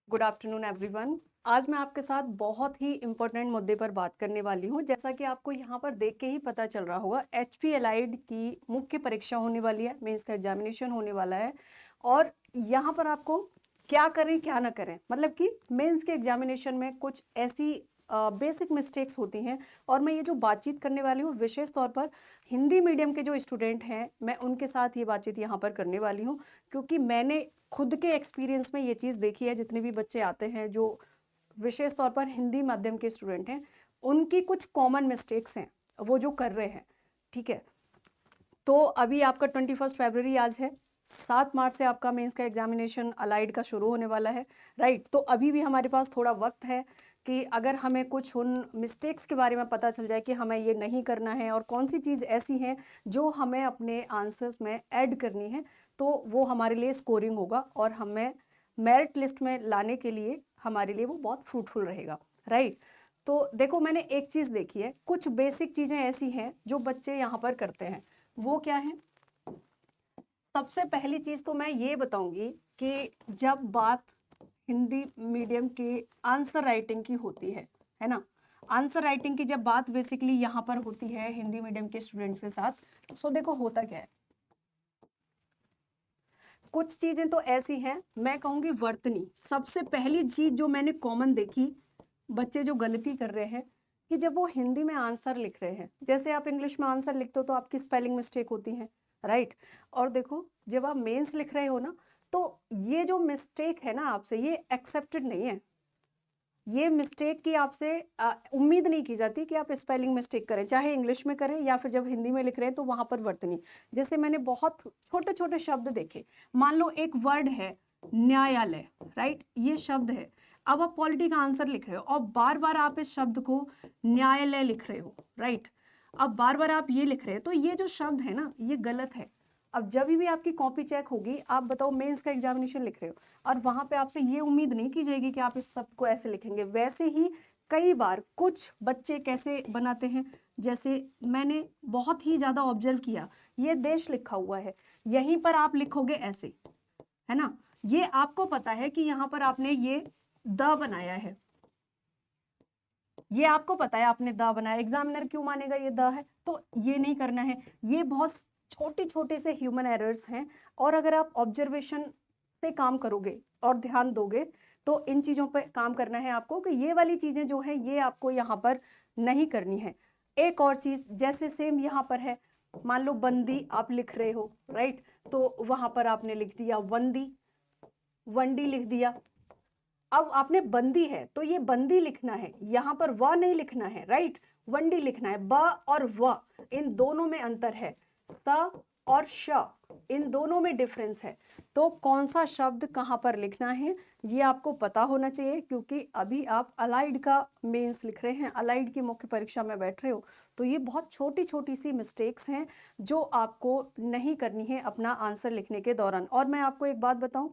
Good afternoon everyone. आज मैं आपके साथ बहुत ही इम्पोर्टेंट मुद्दे पर बात करने वाली हूँ। जैसा कि आपको यहाँ पर देख के ही पता चल रहा होगा, एचपी एलाइड की मुख्य परीक्षा होने वाली है, मीन्स का एग्जामिनेशन होने वाला है। और यहाँ पर आपको क्या करें क्या ना करें, मतलब कि मेंस के एग्जामिनेशन में कुछ ऐसी बेसिक मिस्टेक्स होती हैं। और मैं ये जो बातचीत करने वाली हूँ विशेष तौर पर हिंदी मीडियम के जो स्टूडेंट हैं, मैं उनके साथ ये बातचीत यहाँ पर करने वाली हूँ, क्योंकि मैंने खुद के एक्सपीरियंस में ये चीज़ देखी है। जितने भी बच्चे आते हैं जो विशेष तौर पर हिंदी माध्यम के स्टूडेंट हैं, उनकी कुछ कॉमन मिस्टेक्स हैं वो जो कर रहे हैं। ठीक है, तो अभी आपका 21 फरवरी आज है, 7 मार्च से आपका मेंस का एग्जामिनेशन अलाइड का शुरू होने वाला है। राइट, तो अभी भी हमारे पास थोड़ा वक्त है कि अगर हमें कुछ उन मिस्टेक्स के बारे में पता चल जाए कि हमें ये नहीं करना है और कौन सी चीज़ ऐसी है जो हमें अपने आंसर्स में ऐड करनी है, तो वो हमारे लिए स्कोरिंग होगा और हमें मेरिट लिस्ट में लाने के लिए हमारे लिए वो बहुत फ्रूटफुल रहेगा। राइट, तो देखो मैंने एक चीज़ देखी है, कुछ बेसिक चीज़ें ऐसी हैं जो बच्चे यहाँ पर करते हैं। वो क्या है? सबसे पहली चीज तो मैं ये बताऊंगी कि जब बात हिंदी मीडियम के आंसर राइटिंग की होती है ना, आंसर राइटिंग की जब बात बेसिकली यहाँ पर होती है हिंदी मीडियम के स्टूडेंट्स के साथ, सो देखो होता क्या है। कुछ चीजें तो ऐसी हैं, मैं कहूंगी वर्तनी। सबसे पहली चीज जो मैंने कॉमन देखी, बच्चे जो गलती कर रहे हैं कि जब वो हिंदी में आंसर लिख रहे हैं, जैसे आप इंग्लिश में आंसर लिखते हो तो आपकी स्पेलिंग मिस्टेक होती है। राइट, और देखो जब आप मेंस लिख रहे हो ना, तो ये जो मिस्टेक है ना आपसे, ये एक्सेप्टेड नहीं है। ये मिस्टेक की आपसे उम्मीद नहीं की जाती कि आप स्पेलिंग मिस्टेक करें, चाहे इंग्लिश में करें या फिर जब हिंदी में लिख रहे हैं तो वहां पर वर्तनी। जैसे मैंने बहुत छोटे छोटे शब्द देखे, मान लो एक वर्ड है न्यायालय, राइट, ये शब्द है। अब आप पॉलिटी का आंसर लिख रहे हो और बार बार आप इस शब्द को न्यायालय लिख रहे हो। राइट, अब बार बार आप ये लिख रहे हैं, तो ये जो शब्द है ना, ये गलत है। अब जब भी आपकी कॉपी चेक होगी, आप बताओ मेंस का एग्जामिनेशन लिख रहे हो और वहां पे आपसे ये उम्मीद नहीं की जाएगी कि आप इस सब को ऐसे लिखेंगे। वैसे ही कई बार कुछ बच्चे कैसे बनाते हैं, जैसे मैंने बहुत ही ज्यादा ऑब्जर्व किया, ये देश लिखा हुआ है, यहीं पर आप लिखोगे ऐसे, है ना। ये आपको पता है कि यहाँ पर आपने ये द बनाया है, ये आपको पता है आपने द बनाया, एग्जामिनर क्यों मानेगा ये द है, तो ये नहीं करना है। ये बहुत छोटे छोटे से ह्यूमन एरर्स हैं, और अगर आप ऑब्जर्वेशन से काम करोगे और ध्यान दोगे तो इन चीजों पर काम करना है आपको, कि ये वाली चीजें जो है ये आपको यहाँ पर नहीं करनी है। एक और चीज, जैसे सेम यहाँ पर है, मान लो बंदी आप लिख रहे हो, राइट, तो वहां पर आपने लिख दिया वंदी, वंडी लिख दिया। अब आपने बंदी है तो ये बंदी लिखना है, यहां पर व नहीं लिखना है। राइट, वंडी लिखना है। ब और व, इन दोनों में अंतर है। स और श, इन दोनों में डिफरेंस है। तो कौन सा शब्द कहां पर लिखना है ये आपको पता होना चाहिए, क्योंकि अभी आप अलाइड का मेंस लिख रहे हैं, अलाइड की मुख्य परीक्षा में बैठ रहे हो। तो ये बहुत छोटी छोटी सी मिस्टेक्स हैं जो आपको नहीं करनी है अपना आंसर लिखने के दौरान। और मैं आपको एक बात बताऊं,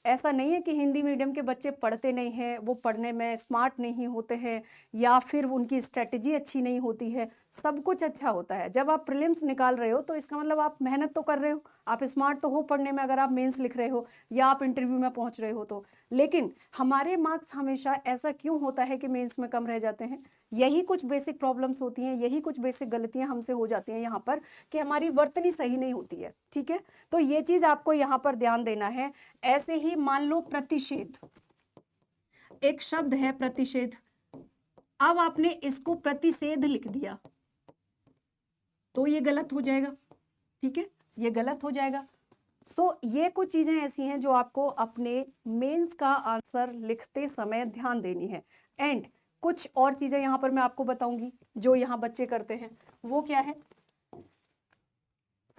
ऐसा नहीं है कि हिंदी मीडियम के बच्चे पढ़ते नहीं हैं, वो पढ़ने में स्मार्ट नहीं होते हैं, या फिर उनकी स्ट्रेटजी अच्छी नहीं होती है। सब कुछ अच्छा होता है। जब आप प्रीलिम्स निकाल रहे हो तो इसका मतलब आप मेहनत तो कर रहे हो, आप स्मार्ट तो हो पढ़ने में, अगर आप मेंस लिख रहे हो या आप इंटरव्यू में पहुंच रहे हो तो। लेकिन हमारे मार्क्स हमेशा ऐसा क्यों होता है कि मेंस में कम रह जाते हैं? यही कुछ बेसिक प्रॉब्लम्स होती हैं, यही कुछ बेसिक गलतियां हमसे हो जाती हैं यहाँ पर, कि हमारी वर्तनी सही नहीं होती है। ठीक है, तो ये चीज आपको यहाँ पर ध्यान देना है। ऐसे ही मान लो प्रतिषेध, एक शब्द है प्रतिषेध, अब आपने इसको प्रतिषेध लिख दिया तो ये गलत हो जाएगा। ठीक है, ये गलत हो जाएगा। ये कुछ चीजें ऐसी हैं जो आपको अपने मेंस का आंसर लिखते समय ध्यान देनी है। एंड कुछ और चीजें यहां पर मैं आपको बताऊंगी जो यहां बच्चे करते हैं। वो क्या है?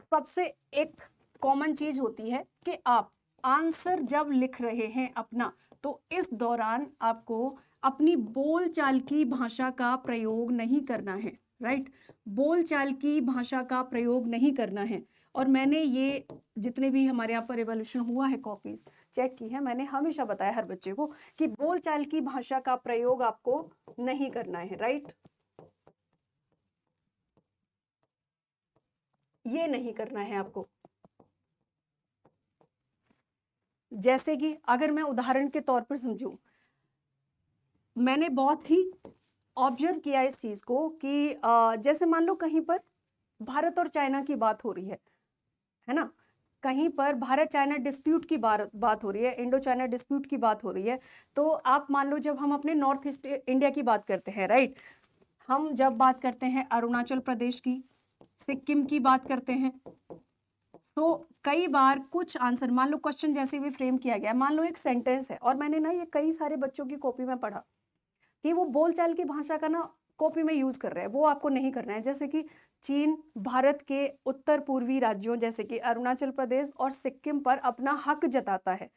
सबसे एक कॉमन चीज होती है कि आप आंसर जब लिख रहे हैं अपना, तो इस दौरान आपको अपनी बोलचाल की भाषा का प्रयोग नहीं करना है। राइट, बोलचाल की भाषा का प्रयोग नहीं करना है। और मैंने ये जितने भी हमारे यहाँ पर एवोल्यूशन हुआ है, कॉपीज चेक की है, मैंने हमेशा बताया हर बच्चे को कि बोलचाल की भाषा का प्रयोग आपको नहीं करना है। राइट, ये नहीं करना है आपको। जैसे कि अगर मैं उदाहरण के तौर पर समझूं, मैंने बहुत ही ऑब्जर्व किया इस चीज को कि जैसे मान लो कहीं पर भारत और चाइना की बात हो रही है ना, कहीं पर भारत चाइना डिस्प्यूट की बात हो रही है, इंडो चाइना डिस्प्यूट की बात हो रही है, तो आप मान लो जब हम अपने नॉर्थ ईस्ट इंडिया की बात करते हैं, राइट, हम जब बात करते हैं अरुणाचल प्रदेश की, सिक्किम की बात करते हैं, तो कई बार कुछ आंसर, मान लो क्वेश्चन जैसे भी फ्रेम किया गया, मान लो एक सेंटेंस है और मैंने ना ये कई सारे बच्चों की कॉपी में पढ़ा कि वो बोलचाल की भाषा का ना कॉपी में यूज कर रहे हैं, वो आपको नहीं करना है। जैसे कि चीन भारत के उत्तर पूर्वी राज्यों जैसे कि अरुणाचल प्रदेश और सिक्किम पर अपना हक जताता है,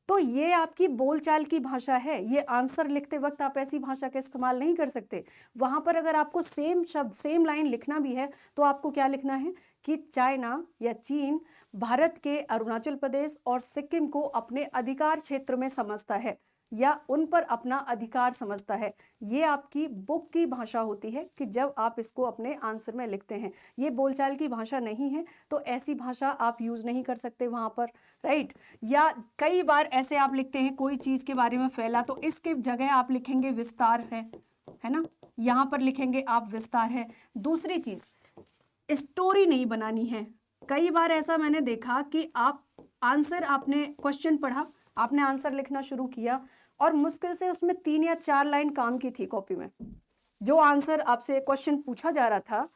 तो ये आपकी बोलचाल की भाषा है, ये आंसर लिखते वक्त आप ऐसी भाषा का इस्तेमाल नहीं कर सकते। वहां पर अगर आपको सेम शब्द सेम लाइन लिखना भी है तो आपको क्या लिखना है कि चाइना या चीन भारत के अरुणाचल प्रदेश और सिक्किम को अपने अधिकार क्षेत्र में समझता है या उन पर अपना अधिकार समझता है। ये आपकी बुक की भाषा होती है कि जब आप इसको अपने आंसर में लिखते हैं, ये बोलचाल की भाषा नहीं है, तो ऐसी भाषा आप यूज नहीं कर सकते वहां पर, राइट। या कई बार ऐसे आप लिखते हैं कोई चीज के बारे में फैला, तो इसके जगह आप लिखेंगे विस्तार है ना, यहां पर लिखेंगे आप विस्तार है। दूसरी चीज, स्टोरी नहीं बनानी है। कई बार ऐसा मैंने देखा कि आप आंसर, आपने क्वेश्चन पढ़ा, आपने आंसर लिखना शुरू किया और मुश्किल से उसमें 3 या 4 लाइन काम की थी कॉपी में, जो आंसर आपसे क्वेश्चन पूछा जा रहा था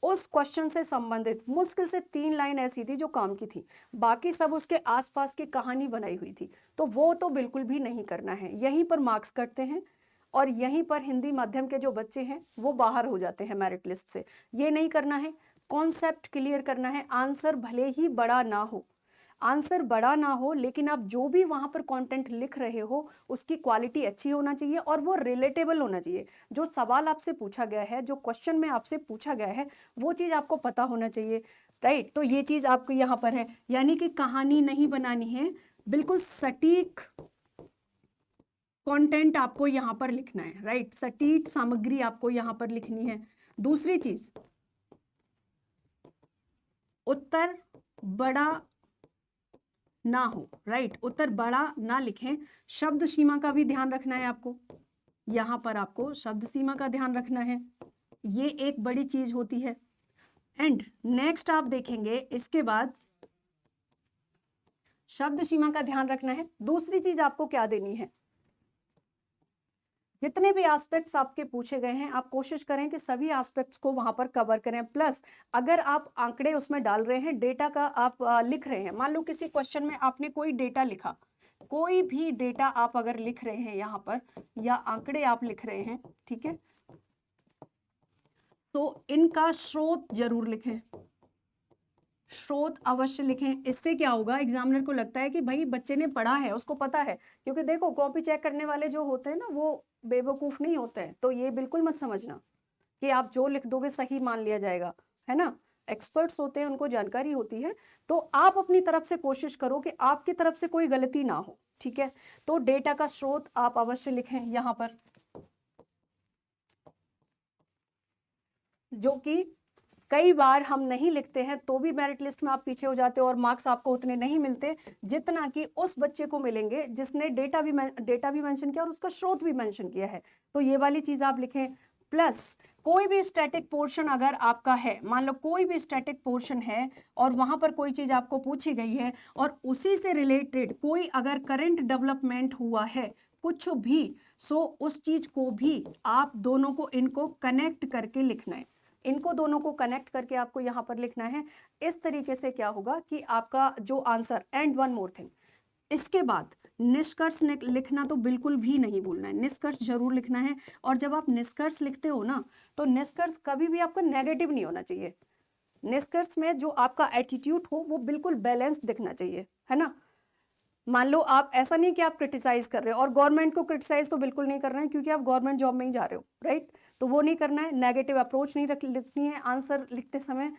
उस क्वेश्चन से संबंधित मुश्किल से 3 लाइन ऐसी थी जो काम की थी, बाकी सब उसके आसपास की कहानी बनाई हुई थी। तो वो तो बिल्कुल भी नहीं करना है, यहीं पर मार्क्स कटते हैं और यहीं पर हिंदी माध्यम के जो बच्चे हैं वो बाहर हो जाते हैं मेरिट लिस्ट से। ये नहीं करना है, कॉन्सेप्ट क्लियर करना है। आंसर भले ही बड़ा ना हो, आंसर बड़ा ना हो, लेकिन आप जो भी वहां पर कंटेंट लिख रहे हो उसकी क्वालिटी अच्छी होना चाहिए और वो रिलेटेबल होना चाहिए। जो सवाल आपसे पूछा गया है, जो क्वेश्चन में आपसे पूछा गया है, वो चीज आपको पता होना चाहिए, राइट। तो ये चीज आपको यहाँ पर है, यानी कि कहानी नहीं बनानी है, बिल्कुल सटीक कंटेंट आपको यहाँ पर लिखना है, राइट, सटीक सामग्री आपको यहाँ पर लिखनी है। दूसरी चीज, उत्तर बड़ा ना हो, राइट, उत्तर बड़ा ना लिखें। शब्द सीमा का भी ध्यान रखना है आपको, यहां पर आपको शब्द सीमा का ध्यान रखना है, ये एक बड़ी चीज होती है। एंड नेक्स्ट आप देखेंगे इसके बाद शब्द सीमा का ध्यान रखना है। दूसरी चीज आपको क्या देनी है, जितने भी एस्पेक्ट्स आपके पूछे गए हैं आप कोशिश करें कि सभी एस्पेक्ट्स को वहां पर कवर करें। प्लस अगर आप आंकड़े उसमें डाल रहे हैं, डेटा का आप लिख रहे हैं, मान लो किसी क्वेश्चन में आपने कोई डेटा लिखा, कोई भी डेटा आप अगर लिख रहे हैं यहाँ पर या आंकड़े आप लिख रहे हैं, ठीक है, तो इनका स्रोत जरूर लिखें, स्रोत अवश्य लिखें। इससे क्या होगा, एग्जामिनर को लगता है कि भाई बच्चे ने पढ़ा है, उसको पता है। क्योंकि देखो कॉपी चेक करने वाले जो होते हैं ना वो बेवकूफ नहीं होते हैं, तो ये बिल्कुल मत समझना कि आप जो लिख दोगे सही मान लिया जाएगा, है ना। एक्सपर्ट्स होते हैं, उनको जानकारी होती है, तो आप अपनी तरफ से कोशिश करो कि आपकी तरफ से कोई गलती ना हो, ठीक है। तो डेटा का स्रोत आप अवश्य लिखें यहाँ पर, जो कि कई बार हम नहीं लिखते हैं तो भी मेरिट लिस्ट में आप पीछे हो जाते हो और मार्क्स आपको उतने नहीं मिलते जितना कि उस बच्चे को मिलेंगे जिसने डेटा भी मेंशन किया और उसका स्रोत भी मेंशन किया है। तो ये वाली चीज आप लिखें। प्लस कोई भी स्टैटिक पोर्शन अगर आपका है, मान लो कोई भी स्टैटिक पोर्शन है और वहां पर कोई चीज आपको पूछी गई है और उसी से रिलेटेड कोई अगर करंट डेवलपमेंट हुआ है कुछ भी, सो उस चीज को भी आप दोनों को इनको कनेक्ट करके लिखना है, इनको दोनों को कनेक्ट करके आपको यहाँ पर लिखना है। इस तरीके से क्या होगा कि आपका जो answer, and one more thing, इसके बाद निष्कर्ष लिखना तो बिल्कुल भी नहीं भूलना है, निष्कर्ष जरूर लिखना है। और जब आप निष्कर्ष लिखते हो ना, तो निष्कर्ष कभी भी आपका नेगेटिव नहीं होना चाहिए। निष्कर्ष में जो आपका एटीट्यूड हो वो बिल्कुल बैलेंस दिखना चाहिए, है ना। मान लो आप, ऐसा नहीं कि आप क्रिटिसाइज कर रहे हो, और गवर्नमेंट को क्रिटिसाइज तो बिल्कुल नहीं करना है क्योंकि आप गवर्नमेंट जॉब में ही जा रहे हो, राइट। तो वो नहीं करना है, नेगेटिव अप्रोच नहीं लिखनी है आंसर लिखते समय।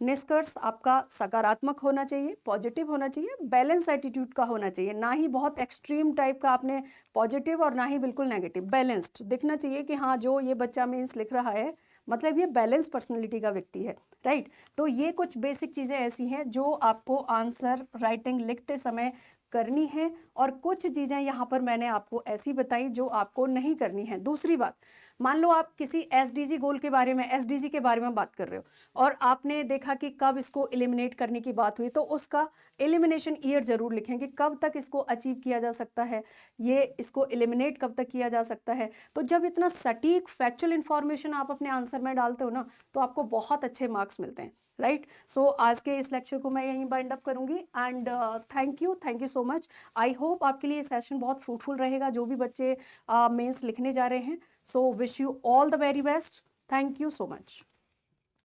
निष्कर्ष आपका सकारात्मक होना चाहिए, पॉजिटिव होना चाहिए, बैलेंस एटीट्यूड का होना चाहिए, ना ही बहुत एक्सट्रीम टाइप का आपने पॉजिटिव और ना ही बिल्कुल नेगेटिव, बैलेंस्ड दिखना चाहिए कि हाँ जो ये बच्चा मीन्स लिख रहा है मतलब ये बैलेंस पर्सनैलिटी का व्यक्ति है, राइट। तो ये कुछ बेसिक चीज़ें ऐसी हैं जो आपको आंसर राइटिंग लिखते समय करनी है और कुछ चीज़ें यहाँ पर मैंने आपको ऐसी बताई जो आपको नहीं करनी है। दूसरी बात, मान लो आप किसी एसडीजी गोल के बारे में, एसडीजी के बारे में बात कर रहे हो और आपने देखा कि कब इसको एलिमिनेट करने की बात हुई, तो उसका एलिमिनेशन ईयर जरूर लिखें कि कब तक इसको अचीव किया जा सकता है, ये इसको एलिमिनेट कब तक किया जा सकता है। तो जब इतना सटीक फैक्चुअल इंफॉर्मेशन आप अपने आंसर में डालते हो ना, तो आपको बहुत अच्छे मार्क्स मिलते हैं, राइट। सो आज के इस लेक्चर को मैं यहीं बाइंड अप करूंगी and thank you so much. I hope आपके लिए सेशन बहुत फ्रूटफुल रहेगा, जो भी बच्चे मेंस लिखने जा रहे हैं। So wish you all the very best. Thank you so much.